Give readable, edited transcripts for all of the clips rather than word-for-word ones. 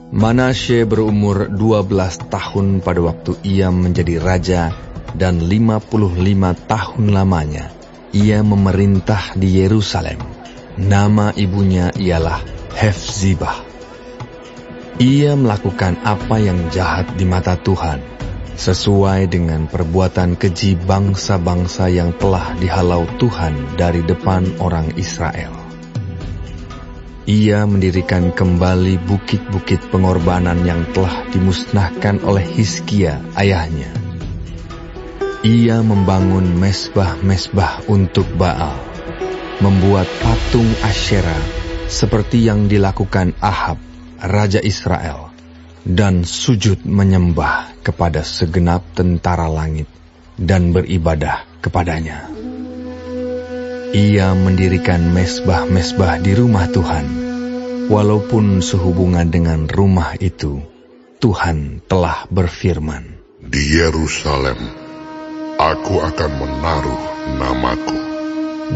Manasye berumur 12 tahun pada waktu ia menjadi raja, dan 55 tahun lamanya ia memerintah di Yerusalem. Nama ibunya ialah Hefzibah. Ia melakukan apa yang jahat di mata Tuhan, sesuai dengan perbuatan keji bangsa-bangsa yang telah dihalau Tuhan dari depan orang Israel. Ia mendirikan kembali bukit-bukit pengorbanan yang telah dimusnahkan oleh Hizkia ayahnya. Ia membangun mesbah-mesbah untuk Baal, membuat patung Asyera seperti yang dilakukan Ahab, raja Israel, dan sujud menyembah kepada segenap tentara langit dan beribadah kepadanya. Ia mendirikan mesbah-mesbah di rumah Tuhan, walaupun sehubungan dengan rumah itu, Tuhan telah berfirman, "Di Yerusalem, aku akan menaruh namaku."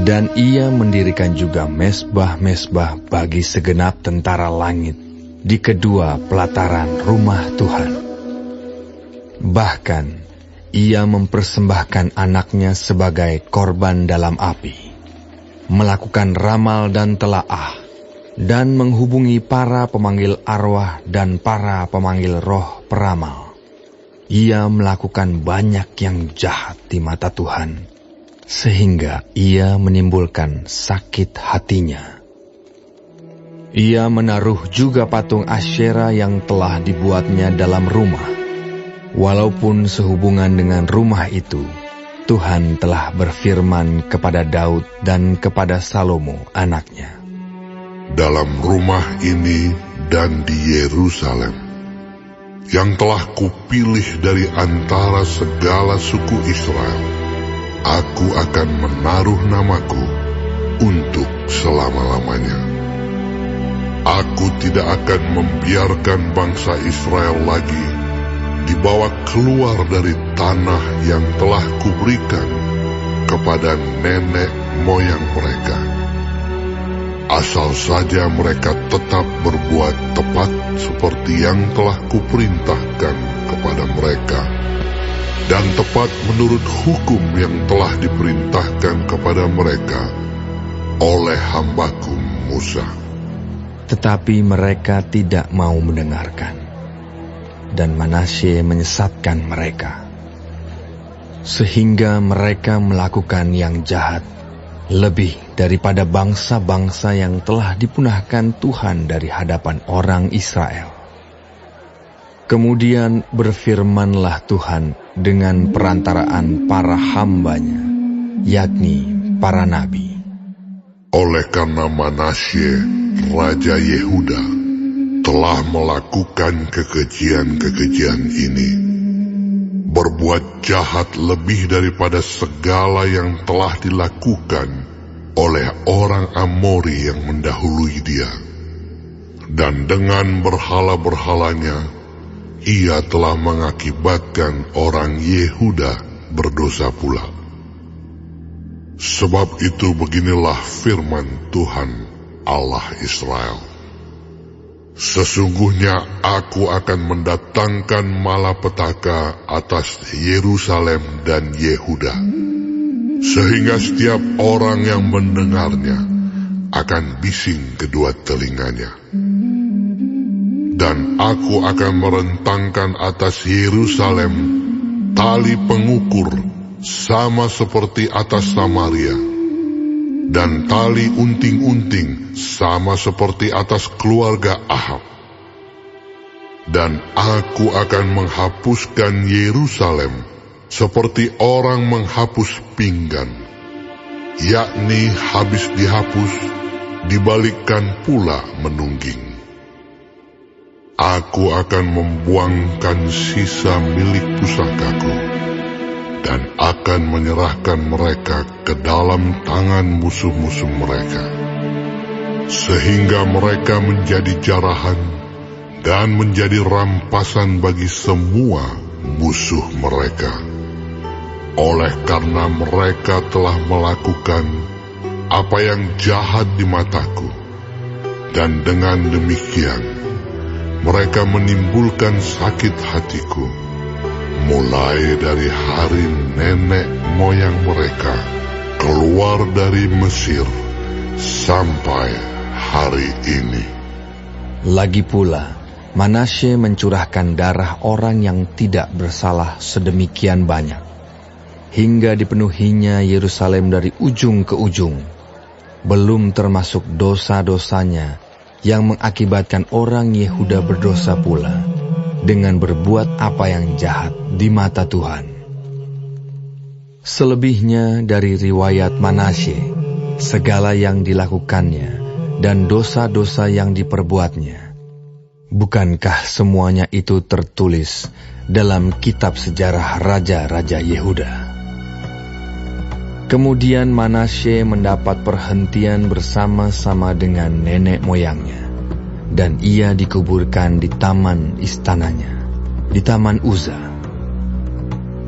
Dan ia mendirikan juga mesbah-mesbah bagi segenap tentara langit di kedua pelataran rumah Tuhan. Bahkan, ia mempersembahkan anaknya sebagai korban dalam api, melakukan ramal dan telaah, dan menghubungi para pemanggil arwah dan para pemanggil roh peramal. Ia melakukan banyak yang jahat di mata Tuhan, sehingga ia menimbulkan sakit hatinya. Ia menaruh juga patung Asyera yang telah dibuatnya dalam rumah, walaupun sehubungan dengan rumah itu, Tuhan telah berfirman kepada Daud dan kepada Salomo anaknya, "Dalam rumah ini dan di Yerusalem, yang telah kupilih dari antara segala suku Israel, aku akan menaruh namaku untuk selama-lamanya. Aku tidak akan membiarkan bangsa Israel lagi dibawa keluar dari tanah yang telah kuberikan kepada nenek moyang mereka, asal saja mereka tetap berbuat tepat seperti yang telah kuperintahkan kepada mereka, dan tepat menurut hukum yang telah diperintahkan kepada mereka oleh hambaku Musa." Tetapi mereka tidak mau mendengarkan, dan Manasye menyesatkan mereka, sehingga mereka melakukan yang jahat lebih daripada bangsa-bangsa yang telah dipunahkan Tuhan dari hadapan orang Israel. Kemudian berfirmanlah Tuhan dengan perantaraan para hambanya, yakni para nabi. "Oleh karena Manasye, Raja Yehuda, telah melakukan kekejian-kekejian ini, berbuat jahat lebih daripada segala yang telah dilakukan oleh orang Amori yang mendahului dia, dan dengan berhala-berhalanya, ia telah mengakibatkan orang Yehuda berdosa pula. Sebab itu beginilah firman Tuhan Allah Israel, sesungguhnya aku akan mendatangkan malapetaka atas Yerusalem dan Yehuda, sehingga setiap orang yang mendengarnya akan bising kedua telinganya. Dan aku akan merentangkan atas Yerusalem tali pengukur sama seperti atas Samaria, dan tali unting-unting sama seperti atas keluarga Ahab. Dan aku akan menghapuskan Yerusalem seperti orang menghapus pinggan, yakni habis dihapus, dibalikkan pula menungging. Aku akan membuangkan sisa milik pusakaku, dan akan menyerahkan mereka ke dalam tangan musuh-musuh mereka, sehingga mereka menjadi jarahan dan menjadi rampasan bagi semua musuh mereka. Oleh karena mereka telah melakukan apa yang jahat di mataku, dan dengan demikian Mereka menimbulkan sakit hatiku, mulai dari hari nenek moyang mereka keluar dari Mesir sampai hari ini. Lagi pula, Manasye mencurahkan darah orang yang tidak bersalah sedemikian banyak, hingga dipenuhinya Yerusalem dari ujung ke ujung, belum termasuk dosa-dosanya yang mengakibatkan orang Yehuda berdosa pula, dengan berbuat apa yang jahat di mata Tuhan. Selebihnya dari riwayat Manasye, segala yang dilakukannya dan dosa-dosa yang diperbuatnya, bukankah semuanya itu tertulis dalam kitab sejarah raja-raja Yehuda? Kemudian Manasye mendapat perhentian bersama-sama dengan nenek moyangnya, dan ia dikuburkan di taman istananya, di taman Uza.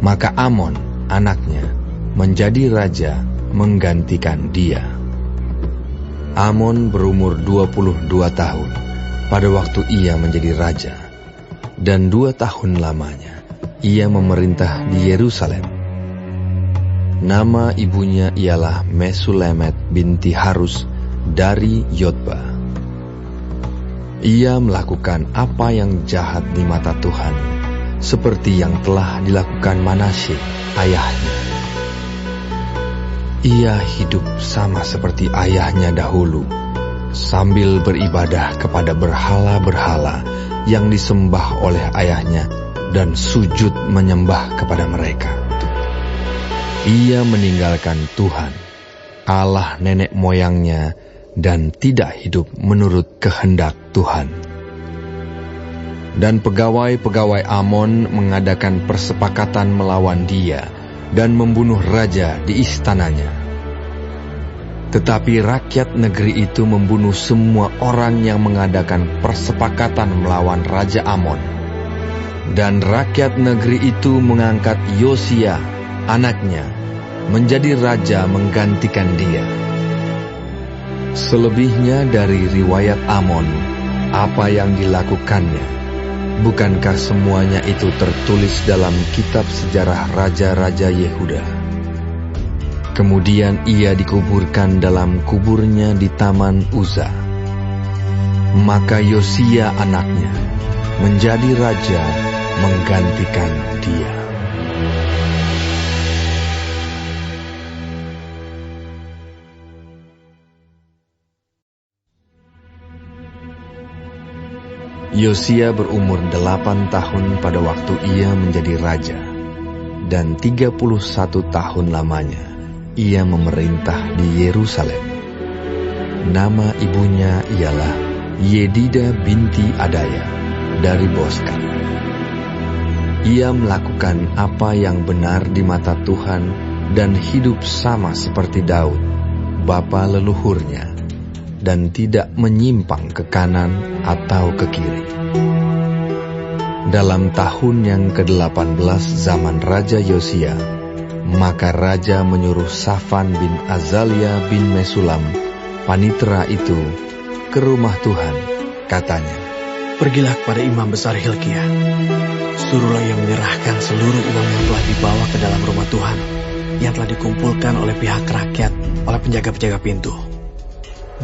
Maka Amon, anaknya, menjadi raja menggantikan dia. Amon berumur 22 tahun pada waktu ia menjadi raja, dan 2 tahun lamanya ia memerintah di Yerusalem. Nama ibunya ialah Mesulemet binti Harus dari Yotba. Ia melakukan apa yang jahat di mata Tuhan, seperti yang telah dilakukan Manasye ayahnya. Ia hidup sama seperti ayahnya dahulu, sambil beribadah kepada berhala-berhala yang disembah oleh ayahnya dan sujud menyembah kepada mereka. Ia meninggalkan Tuhan, Allah nenek moyangnya, dan tidak hidup menurut kehendak Tuhan. Dan pegawai-pegawai Amon mengadakan persepakatan melawan dia dan membunuh raja di istananya. Tetapi rakyat negeri itu membunuh semua orang yang mengadakan persepakatan melawan Raja Amon. Dan rakyat negeri itu mengangkat Yosia, anaknya, menjadi raja menggantikan dia. Selebihnya dari riwayat Amon, apa yang dilakukannya, bukankah semuanya itu tertulis dalam kitab sejarah raja-raja Yehuda? Kemudian ia dikuburkan dalam kuburnya di taman Uza. Maka Yosia anaknya menjadi raja menggantikan dia. Yosia berumur 8 tahun pada waktu ia menjadi raja, dan 31 tahun lamanya ia memerintah di Yerusalem. Nama ibunya ialah Yedida binti Adaya dari Boskat. Ia melakukan apa yang benar di mata Tuhan dan hidup sama seperti Daud, bapa leluhurnya, dan tidak menyimpang ke kanan atau ke kiri. Dalam tahun yang ke-18 zaman Raja Yosia, maka Raja menyuruh Safan bin Azalia bin Mesulam, panitera itu, ke rumah Tuhan. Katanya, "Pergilah kepada imam besar Hilkia, suruhlah ia menyerahkan seluruh uang yang telah dibawa ke dalam rumah Tuhan, yang telah dikumpulkan oleh pihak rakyat, oleh penjaga-penjaga pintu.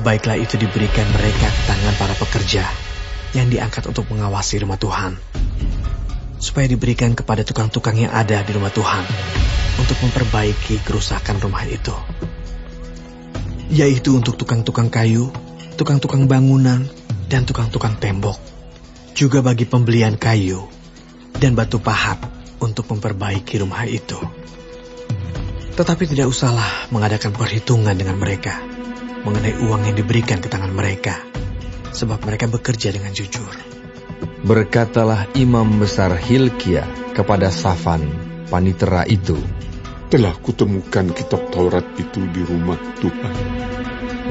Baiklah itu diberikan mereka ke tangan para pekerja yang diangkat untuk mengawasi rumah Tuhan, supaya diberikan kepada tukang-tukang yang ada di rumah Tuhan untuk memperbaiki kerusakan rumah itu, yaitu untuk tukang-tukang kayu, tukang-tukang bangunan, dan tukang-tukang tembok, juga bagi pembelian kayu dan batu pahat untuk memperbaiki rumah itu. Tetapi tidak usahlah mengadakan perhitungan dengan mereka mengenai uang yang diberikan ke tangan mereka, sebab mereka bekerja dengan jujur." Berkatalah imam besar Hilkia kepada Safan, panitera itu, "Telah kutemukan kitab Taurat itu di rumah Tuhan."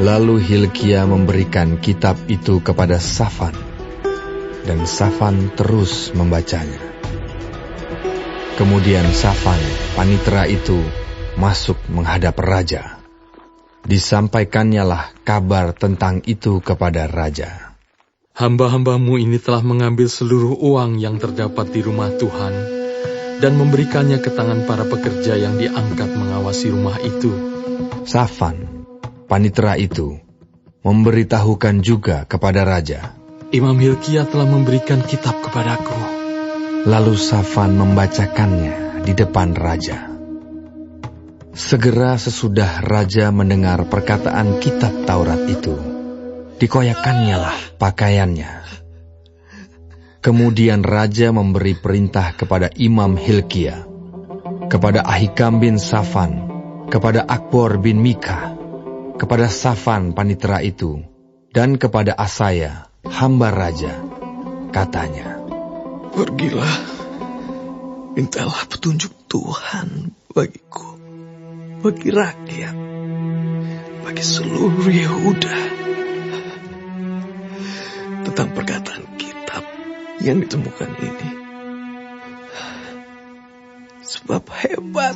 Lalu Hilkia memberikan kitab itu kepada Safan, dan Safan terus membacanya. Kemudian Safan, panitera itu, masuk menghadap raja. Disampaikannyalah kabar tentang itu kepada raja. Hamba-hambamu ini telah mengambil seluruh uang yang terdapat di rumah Tuhan dan memberikannya ke tangan para pekerja yang diangkat mengawasi rumah itu. Safan, panitera itu, memberitahukan juga kepada raja. Imam Hilkia telah memberikan kitab kepadaku. Lalu Safan membacakannya di depan raja. Segera sesudah raja mendengar perkataan kitab Taurat itu, dikoyakannya lah pakaiannya. Kemudian raja memberi perintah kepada Imam Hilkia, kepada Ahikam bin Safan, kepada Akbor bin Mika, kepada Safan panitera itu, dan kepada Asaya, hamba raja. Katanya, Pergilah, mintalah petunjuk Tuhan bagiku, bagi rakyat, bagi seluruh Yehuda, tentang perkataan kitab yang ditemukan ini. Sebab hebat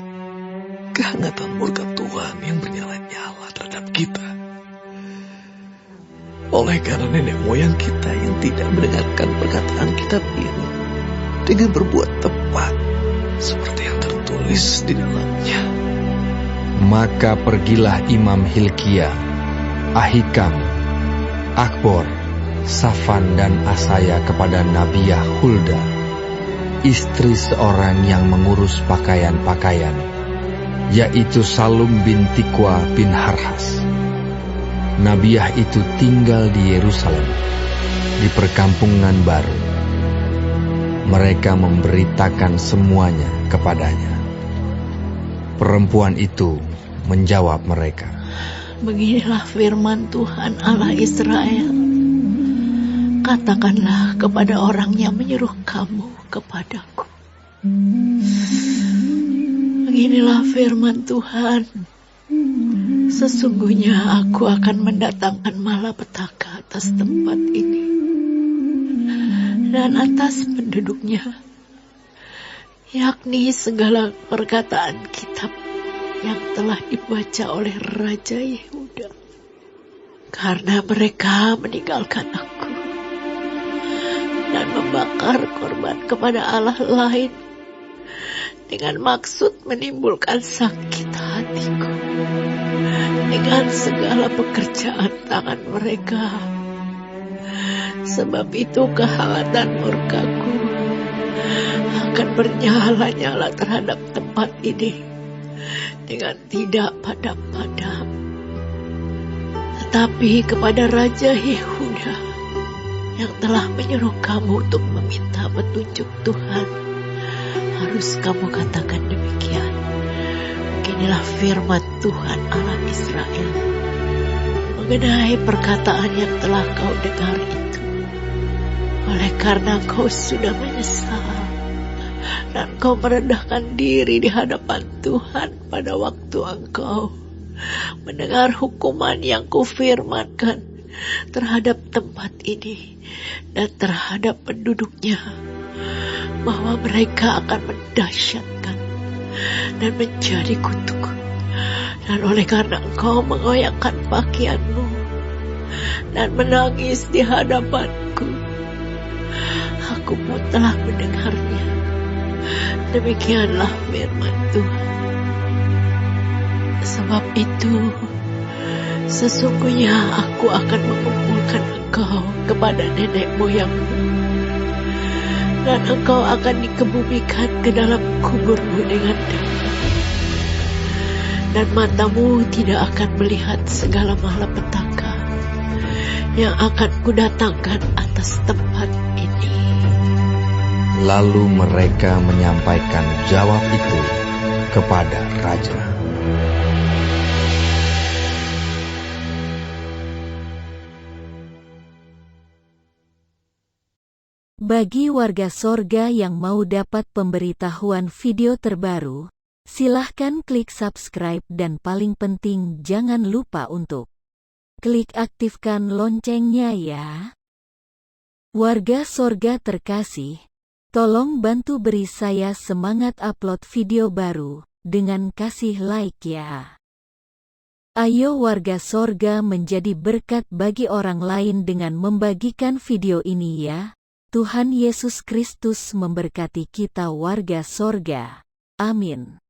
kehangatan murka Tuhan yang bernyala-nyala terhadap kita. Oleh karena nenek moyang kita yang tidak mendengarkan perkataan kitab ini dengan berbuat tepat seperti yang tertulis di dalamnya. maka pergilah Imam Hilkia, Ahikam, Akbor, Safan dan Asaya kepada Nabiah Hulda, istri seorang yang mengurus pakaian-pakaian, yaitu Salum bin Tikwa bin Harhas. Nabiah itu tinggal di Yerusalem, di perkampungan baru. Mereka memberitakan semuanya kepadanya. Perempuan itu menjawab mereka, Beginilah firman Tuhan Allah Israel. Katakanlah kepada orang yang menyuruh kamu kepadaku. Beginilah firman Tuhan. Sesungguhnya aku akan mendatangkan malapetaka atas tempat ini dan atas penduduknya, yakni segala perkataan kitab yang telah dibaca oleh Raja Yehuda. Karena mereka meninggalkan aku dan membakar korban kepada Allah lain dengan maksud menimbulkan sakit hatiku dengan segala pekerjaan tangan mereka. Sebab itu kehangatan murkaku akan bernyala-nyala terhadap tempat ini dengan tidak padam-padam. Tetapi kepada Raja Yehuda yang telah menyuruh kamu untuk meminta petunjuk Tuhan, harus kamu katakan demikian. Beginilah firman Tuhan Allah Israel mengenai perkataan yang telah kau dengar itu. Oleh karena kau sudah menyesal dan kau merendahkan diri di hadapan Tuhan pada waktu engkau mendengar hukuman yang kufirmankan terhadap tempat ini dan terhadap penduduknya, bahwa mereka akan mendahsyatkan dan menjadi kutuk. Dan oleh karena engkau mengoyakkan pakaianmu dan menangis di hadapanku, aku pun telah mendengarnya. Demikianlah firman Tuhan. Sebab itu, sesungguhnya aku akan mengumpulkan engkau kepada nenek moyangmu, dan engkau akan dikebumikan ke dalam kuburmu dengan damai. Dan matamu tidak akan melihat segala malapetaka yang akan kudatangkan atas tempat ini. lalu mereka menyampaikan jawab itu kepada raja. Bagi warga sorga yang mau dapat pemberitahuan video terbaru, silahkan klik subscribe dan paling penting jangan lupa untuk klik aktifkan loncengnya ya. Warga sorga terkasih, tolong bantu beri saya semangat upload video baru dengan kasih like ya. Ayo warga sorga menjadi berkat bagi orang lain dengan membagikan video ini ya. Tuhan Yesus Kristus memberkati kita warga sorga. Amin.